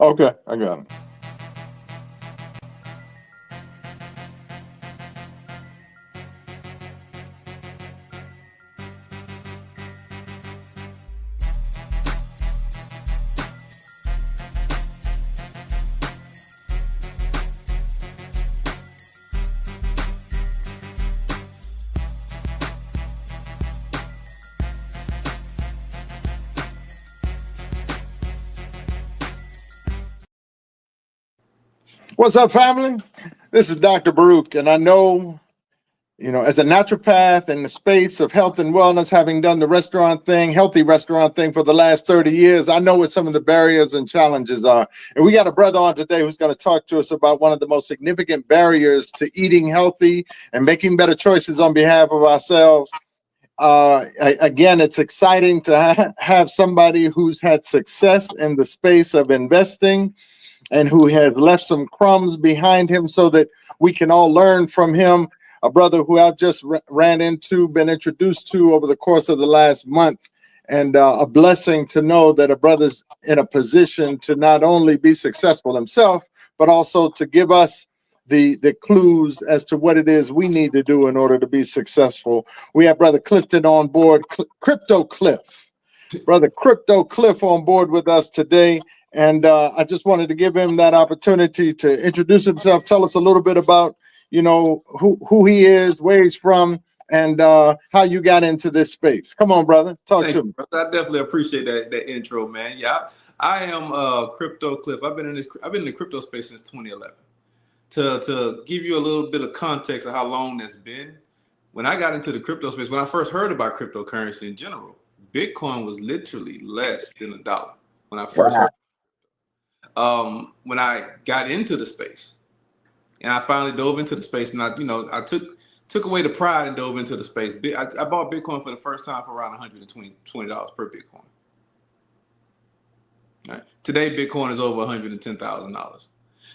Okay, I got it. What's up, family? This is Dr. Baruch, and I know, as a naturopath in the space of health and wellness, having done the restaurant thing, healthy restaurant thing for the last 30 years, I know what some of the barriers and challenges are. And we got a brother on today who's going to talk to us about one of the most significant barriers to eating healthy and making better choices on behalf of ourselves. Again, it's exciting to have somebody who's had success in the space of investing and who has left some crumbs behind him so that we can all learn from him. A brother who I've just ran into, been introduced to over the course of the last month, and a blessing to know that a brother's in a position to not only be successful himself, but also to give us the clues as to what it is we need to do in order to be successful. We have Brother Clifton on board, CryptoCliff. Brother CryptoCliff on board with us today. And I just wanted to give him that opportunity to introduce himself, tell us a little bit about, who he is, where he's from, and how you got into this space. Come on, brother. Talk to me. I definitely appreciate that intro, man. Yeah, I am CryptoCliff. I've been in the crypto space since 2011. To give you a little bit of context of how long that's been, when I got into the crypto space, when I first heard about cryptocurrency in general, Bitcoin was literally less than $1 when I first heard. When I got into the space, and I finally dove into the space, and I took away the pride and dove into the space. I bought Bitcoin for the first time for around $120 per Bitcoin. All right. Today, Bitcoin is over $110,000.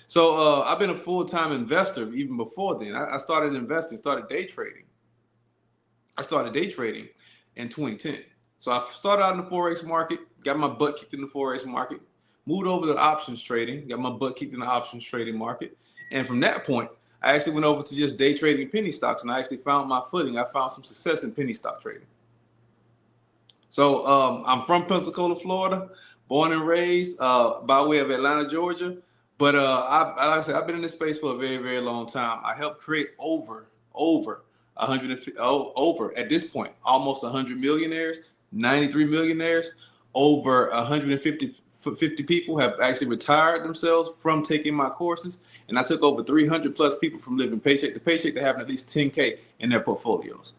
So I've been a full-time investor even before then. I started investing, started day trading. I started day trading in 2010. So I started out in the Forex market, got my butt kicked in the Forex market, moved over to options trading, got my butt kicked in the options trading market. And from that point, I actually went over to just day trading penny stocks, and I actually found my footing. I found some success in penny stock trading. So I'm from Pensacola, Florida, born and raised by way of Atlanta, Georgia. But like I said, I've been in this space for a very, very long time. I helped create over 150, over at this point, almost 100 millionaires, 93 millionaires, over 150 people have actually retired themselves from taking my courses. And I took over 300 plus people from living paycheck to paycheck to having at least 10K in their portfolios.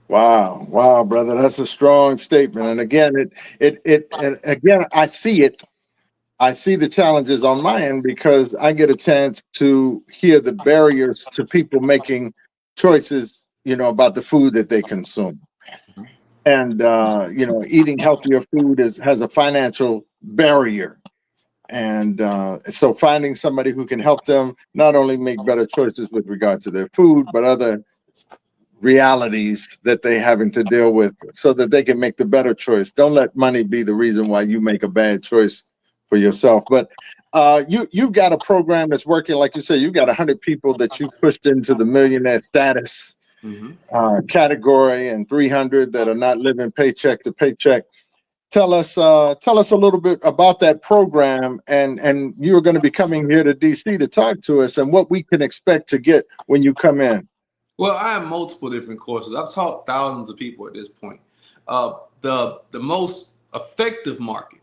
Wow, brother, that's a strong statement. And again, I see it. I see the challenges on my end because I get a chance to hear the barriers to people making choices, about the food that they consume. And, eating healthier food has a financial barrier. And so finding somebody who can help them not only make better choices with regard to their food, but other realities that they're having to deal with so that they can make the better choice. Don't let money be the reason why you make a bad choice for yourself. But you've got a program that's working. Like you said, you've got 100 people that you pushed into the millionaire status category, and 300 that are not living paycheck to paycheck. Tell us a little bit about that program, and you're going to be coming here to DC to talk to us, and what we can expect to get when you come in. Well, I have multiple different courses. I've taught thousands of people at this point. The most effective market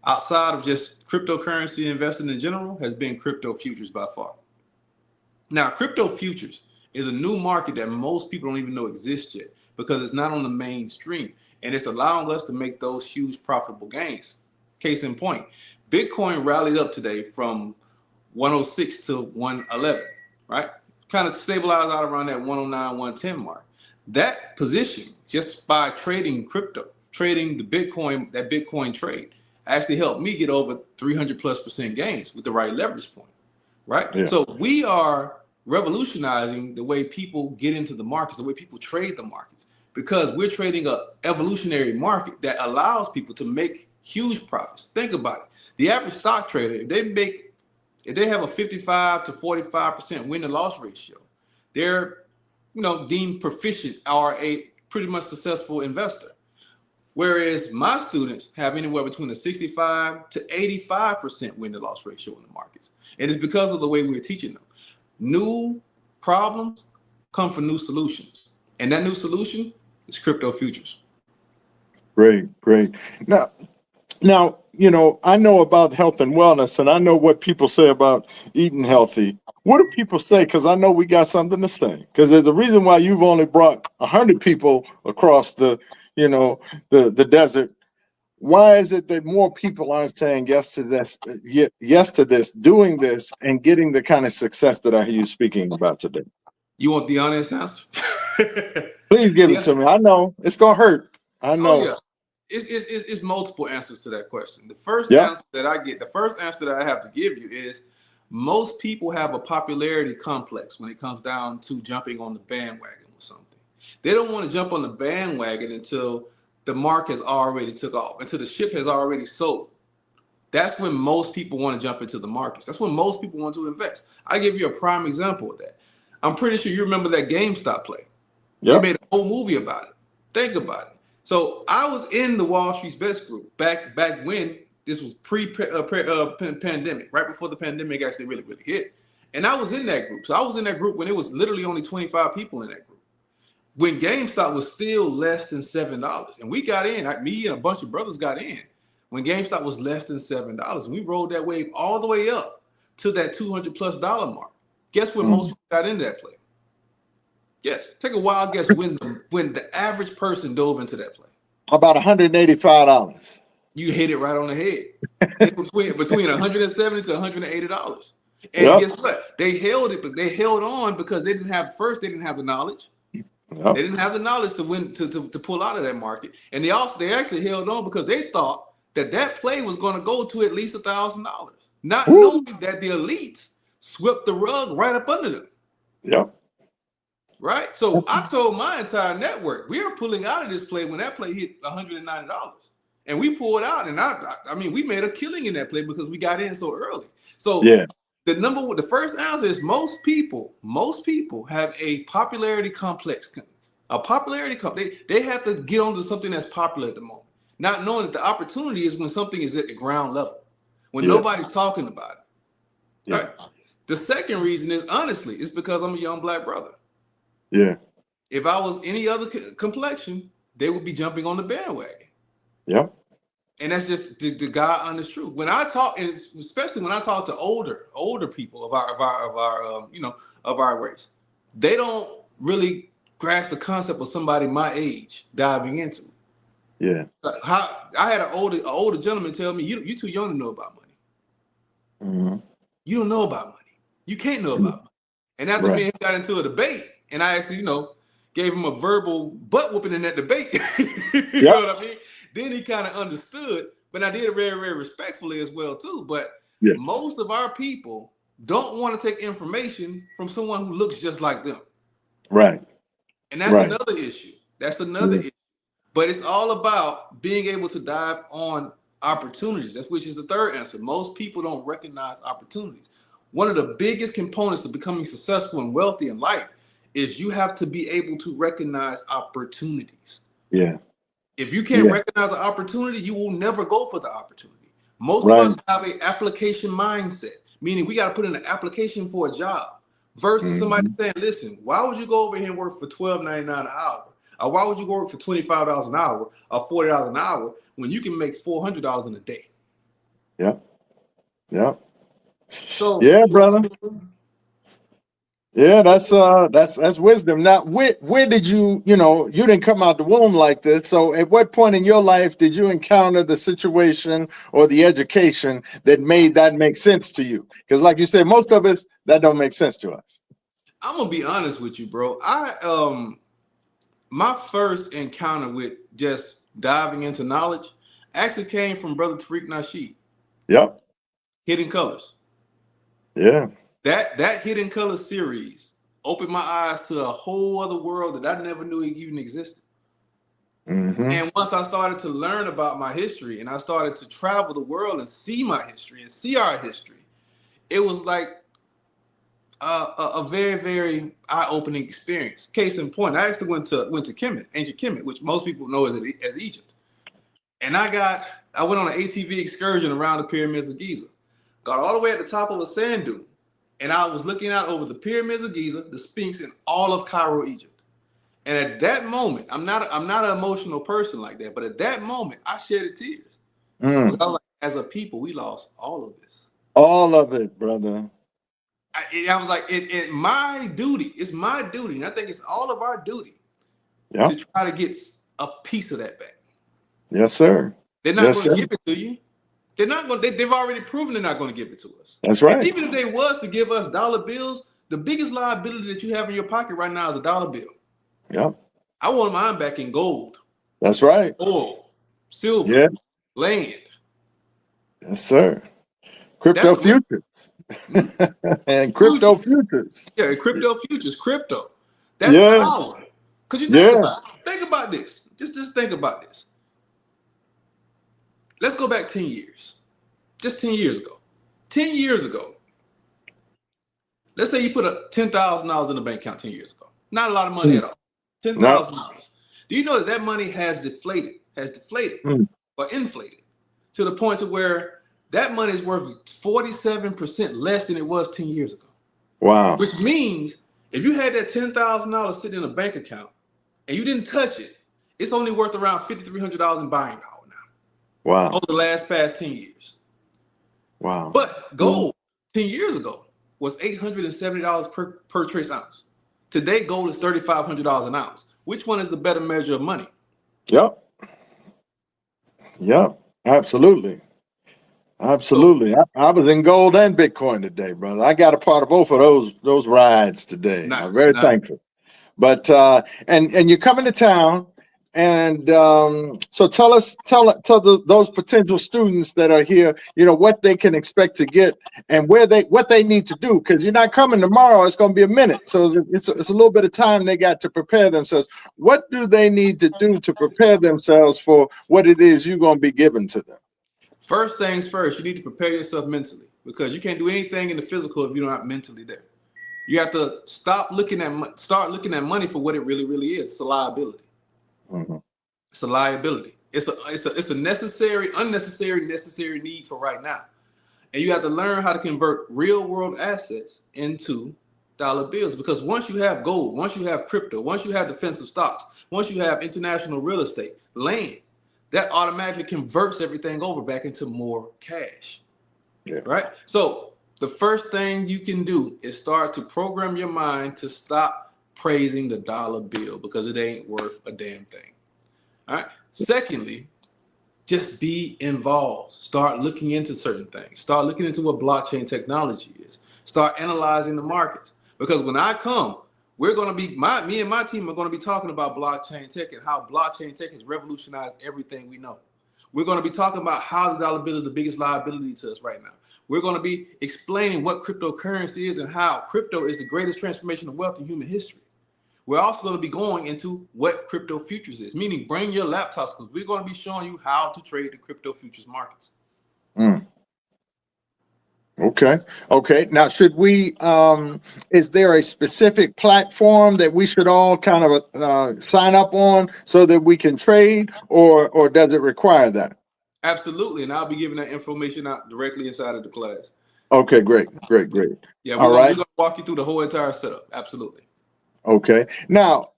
outside of just cryptocurrency investing in general has been crypto futures by far. Now, crypto futures is a new market that most people don't even know exists yet because it's not on the mainstream, and it's allowing us to make those huge profitable gains. Case in point, Bitcoin rallied up today from 106 to 111, right? Kind of stabilized out around that 109, 110 mark. That position, just by trading crypto, trading the Bitcoin, that Bitcoin trade, actually helped me get over 300+% gains with the right leverage point, right? Yeah. So we are revolutionizing the way people get into the markets, the way people trade the markets, because we're trading an evolutionary market that allows people to make huge profits. Think about it. The average stock trader, if they have a 55 to 45% win to loss ratio, they're deemed proficient or a pretty much successful investor. Whereas my students have anywhere between a 65 to 85% win to loss ratio in the markets. And it's because of the way we're teaching them. New problems come from new solutions. And that new solution is crypto futures. Great. Now, I know about health and wellness, and I know what people say about eating healthy. What do people say? Because I know we got something to say. Because there's a reason why you've only brought 100 people across the desert. Why is it that more people aren't saying yes to this, doing this, and getting the kind of success that I hear you speaking about today? You want the honest answer? Please give it to me. I know it's gonna hurt. I know. Oh, yeah. It's multiple answers to that question. The first answer that I have to give you is most people have a popularity complex when it comes down to jumping on the bandwagon with something. They don't want to jump on the bandwagon until the mark has already took off, until the ship has already sold. That's when most people want to jump into the markets. That's when most people want to invest. I give you a prime example of that. I'm pretty sure you remember that GameStop play. They made a whole movie about it. Think about it. So I was in the Wall Street Bets group back when this was pre-pandemic, right before the pandemic actually really hit. And I was in that group. So I was in that group when it was literally only 25 people in that group. When GameStop was still less than $7. And we got in, me and a bunch of brothers got in when GameStop was less than $7. And we rode that wave all the way up to that $200+ mark. Guess when most people got into that play? Yes, take a wild guess when the average person dove into that play. About $185. You hit it right on the head. It's between $170 to $180. And guess what? They held it, but they held on because they didn't have the knowledge. They didn't have the knowledge to win to pull out of that market. And they actually held on because they thought that play was going to go to at least $1,000, not knowing that the elites swept the rug right up under them. Yep. Right. So I told my entire network, we are pulling out of this play when that play hit $190. And we pulled out, and I mean, we made a killing in that play because we got in so early. So the first answer is most people have a popularity complex. They have to get onto something that's popular at the moment, not knowing that the opportunity is when something is at the ground level, when nobody's talking about it. Yeah. Right. The second reason is honestly, it's because I'm a young black brother. Yeah. If I was any other complexion, they would be jumping on the bandwagon. Yep. And that's just the God honest truth. When I talk, and especially when I talk to older people of our race, they don't really grasp the concept of somebody my age diving into it. Yeah. I had an older gentleman tell me, "You too young to know about money. Mm-hmm. You don't know about money. You can't know about money." And after me and him got into a debate, and I actually, gave him a verbal butt whooping in that debate. You know what I mean? Then he kind of understood, but I did it very, very respectfully as well too. But most of our people don't want to take information from someone who looks just like them. Right. And that's another issue. That's another issue. But it's all about being able to dive on opportunities. Which is the third answer. Most people don't recognize opportunities. One of the biggest components of becoming successful and wealthy in life is you have to be able to recognize opportunities. Yeah. If you can't recognize an opportunity, you will never go for the opportunity. Most of us have an application mindset, meaning we got to put in an application for a job versus somebody saying, listen, why would you go over here and work for $12.99 an hour? Or why would you work for $25 an hour or $40 an hour when you can make $400 in a day? Yeah. Yeah. So brother. Yeah, that's wisdom. Now, where did you didn't come out the womb like this. So at what point in your life did you encounter the situation or the education that made that make sense to you? Because like you said, most of us, that don't make sense to us. I'm gonna be honest with you, bro. My first encounter with just diving into knowledge actually came from Brother Tariq Nasheed. Yep. Hidden Colors. Yeah. That Hidden Colors series opened my eyes to a whole other world that I never knew even existed. Mm-hmm. And once I started to learn about my history and I started to travel the world and see my history and see our history, it was like a very, very eye-opening experience. Case in point, I actually went to Kemet, ancient Kemet, which most people know as Egypt. And I went on an ATV excursion around the pyramids of Giza. Got all the way at the top of a sand dune, and I was looking out over the pyramids of Giza, the Sphinx, and all of Cairo, Egypt. And at that moment, I'm not an emotional person like that, but at that moment, I shedded tears. Because I was like, as a people, we lost all of this. All of it, brother. I was like, my duty. It's my duty, and I think it's all of our duty to try to get a piece of that back. Yes, sir. They're not going to give it to you. They're not going. They've already proven they're not going to give it to us. That's right. And even if they was to give us dollar bills, the biggest liability that you have in your pocket right now is a dollar bill. Yep. I want mine back in gold. That's right. Oil, silver, land. Yes, sir. Crypto futures. And crypto futures. Yeah, crypto futures, crypto. That's power. Because you think about this. Just think about this. Let's go back 10 years. Just 10 years ago. 10 years ago. Let's say you put $10,000 in the bank account 10 years ago. Not a lot of money at all. $10,000. Do you know that money has deflated or inflated to the point to where that money is worth 47% less than it was 10 years ago? Wow. Which means if you had that $10,000 sitting in a bank account and you didn't touch it, it's only worth around $5,300 in buying power now. Wow. Over the past 10 years. Wow. But gold 10 years ago was $870 per trace ounce. Today, gold is $3,500 an ounce. Which one is the better measure of money? Yep. Absolutely. Absolutely. I was in gold and Bitcoin today, brother. I got a part of both of those rides today. Nice, I'm very thankful. But and you're coming to town, and so tell those potential students that are here, what they can expect to get and what they need to do, because you're not coming tomorrow. It's going to be a minute, so it's a little bit of time they got to prepare themselves. What do they need to do to prepare themselves for what it is you're going to be giving to them? First things first, you need to prepare yourself mentally, because you can't do anything in the physical if you're not mentally there. You have to start looking at money for what it really, really is. It's a liability. Mm-hmm. It's a liability. It's a necessary need for right now. And you have to learn how to convert real world assets into dollar bills, because once you have gold, once you have crypto, once you have defensive stocks, once you have international real estate, land, that automatically converts everything over back into more cash. Yeah. Right? So the first thing you can do is start to program your mind to stop praising the dollar bill, because it ain't worth a damn thing. All right. Secondly, just be involved. Start looking into certain things. Start looking into what blockchain technology is. Start analyzing the markets. Because when I come, we're going to be, me and my team are going to be talking about blockchain tech and how blockchain tech has revolutionized everything we know. We're going to be talking about how the dollar bill is the biggest liability to us right now. We're going to be explaining what cryptocurrency is and how crypto is the greatest transformation of wealth in human history. We're also going to be going into what crypto futures is, meaning bring your laptops, because we're going to be showing you how to trade the crypto futures markets. Okay. Now, should we, is there a specific platform that we should all kind of sign up on so that we can trade, or does it require that? Absolutely. And I'll be giving that information out directly inside of the class. Okay, great. Yeah, we're going to walk you through the whole entire setup. Absolutely. Okay. Now,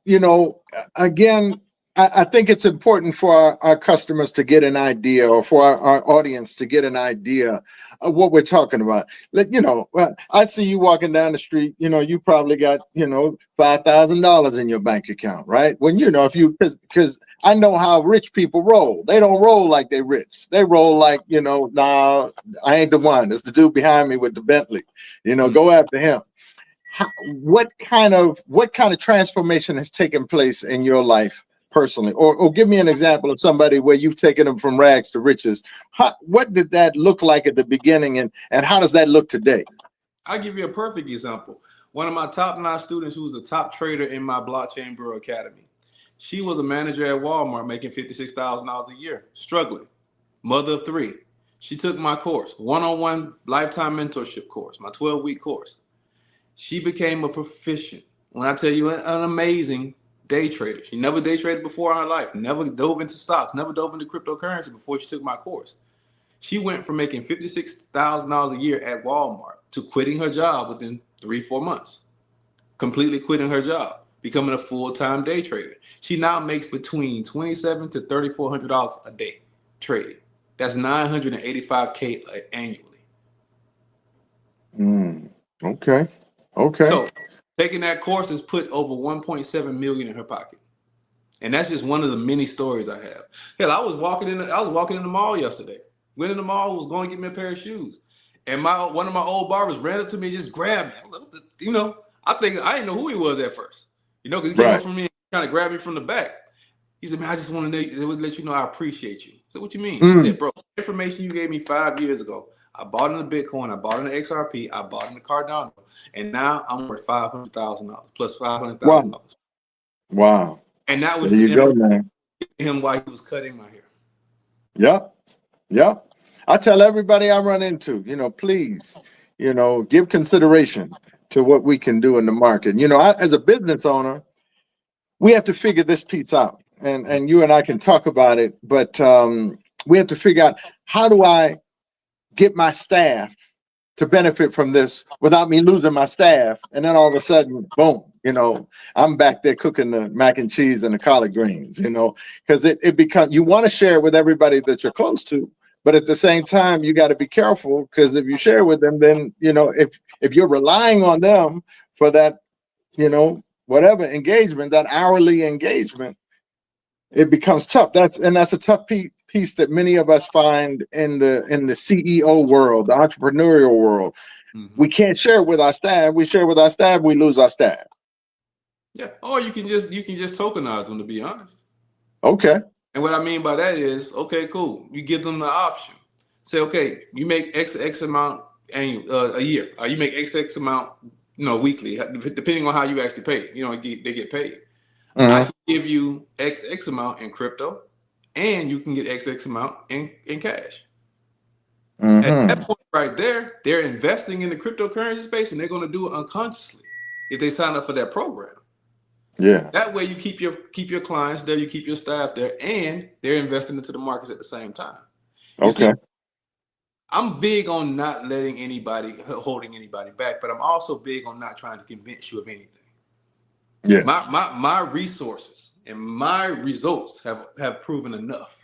again, I think it's important for our customers to get an idea, or for our audience to get an idea of what we're talking about. I see you walking down the street, you probably got, $5,000 in your bank account, right? When, because I know how rich people roll. They don't roll like they rich. They roll like, nah, I ain't the one. It's the dude behind me with the Bentley, go after him. What kind of transformation has taken place in your life personally, or give me an example of somebody where you've taken them from rags to riches? What did that look like at the beginning, and how does that look today? I'll give you a perfect example. One of my top-notch students, who's a top trader in my Blockchain Bureau Academy, She was a manager at Walmart making $56,000 a year, struggling. Mother of 3. She took my course, one-on-one lifetime mentorship course, my 12-week course. She became a proficient. When I tell you, an amazing day trader. She never day traded before in her life, never dove into stocks, never dove into cryptocurrency before she took my course. She went from making $56,000 a year at Walmart to quitting her job within 3-4 months, completely quitting her job, becoming a full-time day trader. She now makes between $2,700 to $3,400 a day trading. That's $985K annually. Okay. Okay. So taking that course has put over 1.7 million in her pocket. And that's just one of the many stories I have. Hell, I was walking in the mall yesterday. Went in the mall, was going to get me a pair of shoes. And one of my old barbers ran up to me and just grabbed me. You know, I didn't know who he was at first. You know, because he came up from me and kind of grabbed me from the back. He said, man, I just want to let you know I appreciate you. I said, what you mean? He said, bro, information you gave me 5 years ago, I bought in the Bitcoin, I bought in the XRP, I bought in the Cardano, and now I'm worth $500,000 plus $500,000. Wow. And that was there you go, man. Him while he was cutting my hair. Yep. I tell everybody I run into, please, give consideration to what we can do in the market. As a business owner, we have to figure this piece out, and you and I can talk about it, but we have to figure out, how do I get my staff to benefit from this without me losing my staff? And then all of a sudden, boom, I'm back there cooking the mac and cheese and the collard greens, because it becomes, you want to share it with everybody that you're close to, but at the same time, you got to be careful, because if you share with them, then, if you're relying on them for that, whatever engagement, that hourly engagement, it becomes tough. That's a tough piece that many of us find in the CEO world, the entrepreneurial world. We can't share it with our staff. We share with our staff, we lose our staff. Yeah. Or you can just tokenize them, to be honest. Okay. And what I mean by that is, okay, cool. You give them the option. Say, okay, you make X amount a year. You make X amount, weekly, depending on how you actually pay. They get paid. I can give you X amount in crypto, and you can get X amount in cash. At that point right there, they're investing in the cryptocurrency space, and they're going to do it unconsciously if they sign up for that program. Yeah. That way you keep your clients there, you keep your staff there, and they're investing into the markets at the same time. Okay. I'm big on not holding anybody back, but I'm also big on not trying to convince you of anything. Yeah. My resources and my results have proven enough.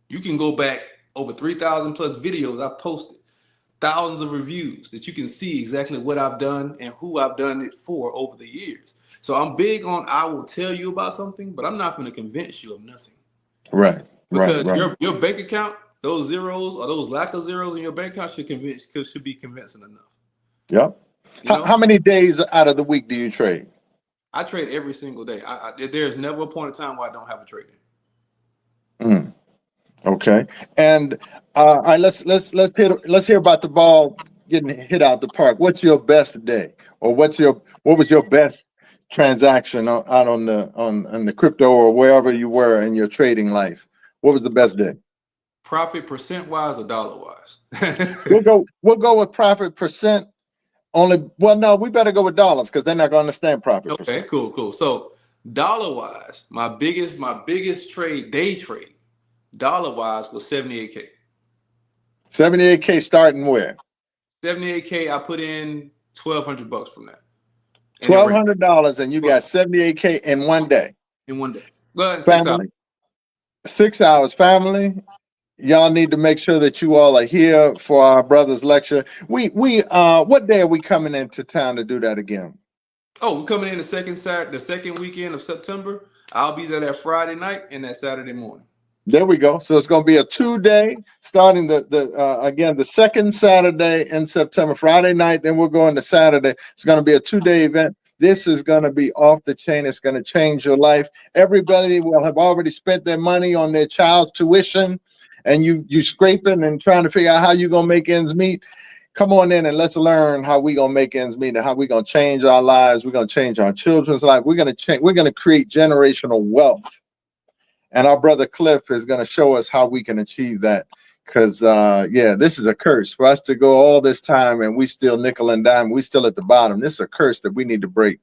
You can go back over 3,000 plus videos I've posted, thousands of reviews, that you can see exactly what I've done and who I've done it for over the years. So I'm big on, I will tell you about something, but I'm not going to convince you of nothing. Right. Because your bank account, those zeros or those lack of zeros in your bank account should be convincing enough. Yep. How many days out of the week do you trade? I trade every single day. There's never a point in time where I don't have a trade in. Okay. And let's hear about the ball getting hit out the park. What's your best day, or what was your best transaction out on the crypto or wherever you were in your trading life? What was the best day? Profit percent wise or dollar wise? We'll go with profit percent. No, we better go with dollars, because they're not going to understand profit. Okay, cool. So dollar wise, my biggest day trade, dollar wise, was 78K. 78K starting where? 78K. I put in $1,200 from that. $1,200, and you got 78K in one day. Well, family. 6 hours. Family. Y'all need to make sure that you all are here for our brother's lecture. What day are we coming into town to do that again? Oh, we're coming in the second weekend of September. I'll be there that Friday night and that Saturday morning. There we go. So it's going to be a 2-day, starting the second Saturday in September, Friday night. Then we're going to Saturday. It's going to be a 2-day event. This is going to be off the chain. It's going to change your life. Everybody will have already spent their money on their child's tuition, and you scraping and trying to figure out how you're going to make ends meet. Come on in and let's learn how we're going to make ends meet and how we're going to change our lives. We're going to change our children's life. We're going to create generational wealth And our brother Cliff is going to show us how we can achieve that. Because, yeah, this is a curse for us to go all this time and we still nickel and dime. We still at the bottom. This is a curse that we need to break.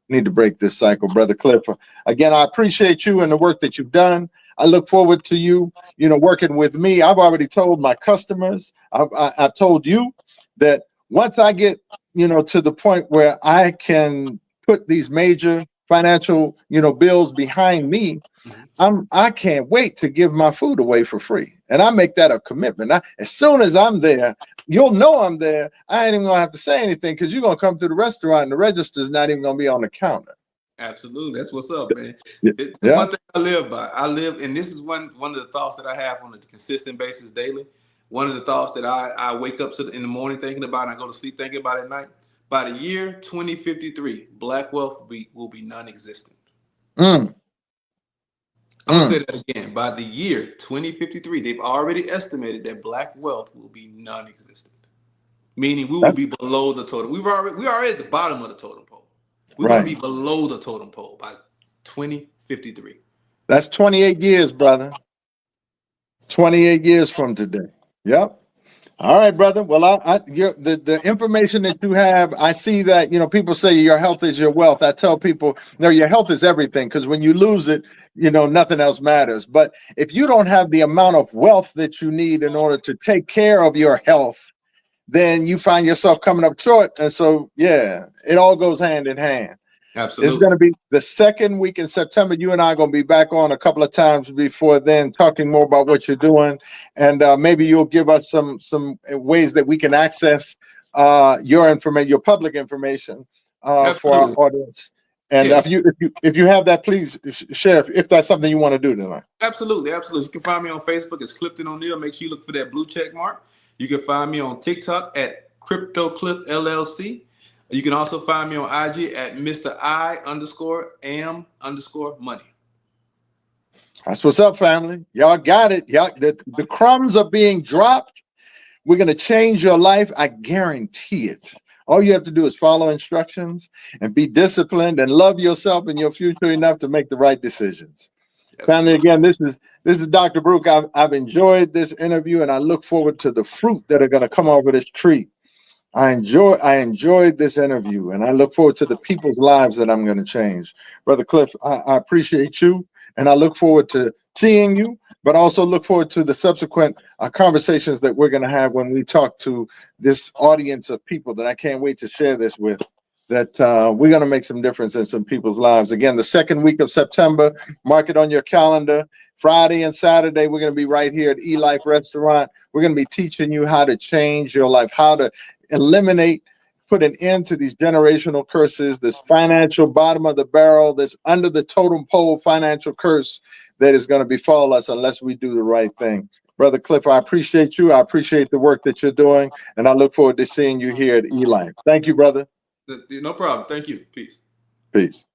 We need to break this cycle, brother Cliff. Again, I appreciate you and the work that you've done. I look forward to you, working with me. I've already told my customers, I've told you that once I get, to the point where I can put these major financial, bills behind me, I can't wait to give my food away for free. And I make that a commitment. As soon as I'm there, you'll know I'm there. I ain't even gonna have to say anything because you're gonna come to the restaurant and the register's not even gonna be on the counter. Absolutely. That's what's up, man. It's Yeah. one thing I live by. And this is one of the thoughts that I have on a consistent basis daily. One of the thoughts that I wake up in the morning thinking about and I go to sleep thinking about at night. By the year 2053, Black wealth will be non-existent. I'm going to say that again. By the year 2053, they've already estimated that Black wealth will be non-existent, meaning we will be below the totem. We are at the bottom of the totem pole. We're going to be below the totem pole by 2053. That's 28 years, brother. 28 years from today. Yep. All right, brother. Well, the information that you have, I see that, people say your health is your wealth. I tell people, no, your health is everything, because when you lose it, nothing else matters. But if you don't have the amount of wealth that you need in order to take care of your health, then you find yourself coming up short. And so, yeah, it all goes hand in hand. Absolutely. It's going to be the second week in September. You and I are going to be back on a couple of times before then, talking more about what you're doing. And maybe you'll give us some ways that we can access your information, your public information for our audience. And if you have that, please share if that's something you want to do tonight. Absolutely. You can find me on Facebook as Clifton O'Neal. Make sure you look for that blue check mark. You can find me on TikTok at CryptoCliff LLC. You can also find me on IG at Mr. I_am_money. That's what's up, family. Y'all got it. Y'all, the crumbs are being dropped. We're going to change your life. I guarantee it. All you have to do is follow instructions and be disciplined and love yourself and your future enough to make the right decisions. Yes. Family, again, this is Dr. Baruch. I've enjoyed this interview and I look forward to the fruit that are going to come over this tree. I enjoyed this interview and I look forward to the people's lives that I'm going to change. Brother Cliff, I appreciate you and I look forward to seeing you, but also look forward to the subsequent conversations that we're going to have when we talk to this audience of people that I can't wait to share this with, that we're going to make some difference in some people's lives. Again, the second week of September, mark it on your calendar. Friday and Saturday, we're going to be right here at eLife Restaurant. We're going to be teaching you how to change your life, how to eliminate, put an end to these generational curses, this financial bottom of the barrel, this under the totem pole financial curse that is going to befall us unless we do the right thing. Brother Cliff, I appreciate you. I appreciate the work that you're doing, and I look forward to seeing you here at eLife. Thank you, brother. No problem. Thank you. Peace. Peace.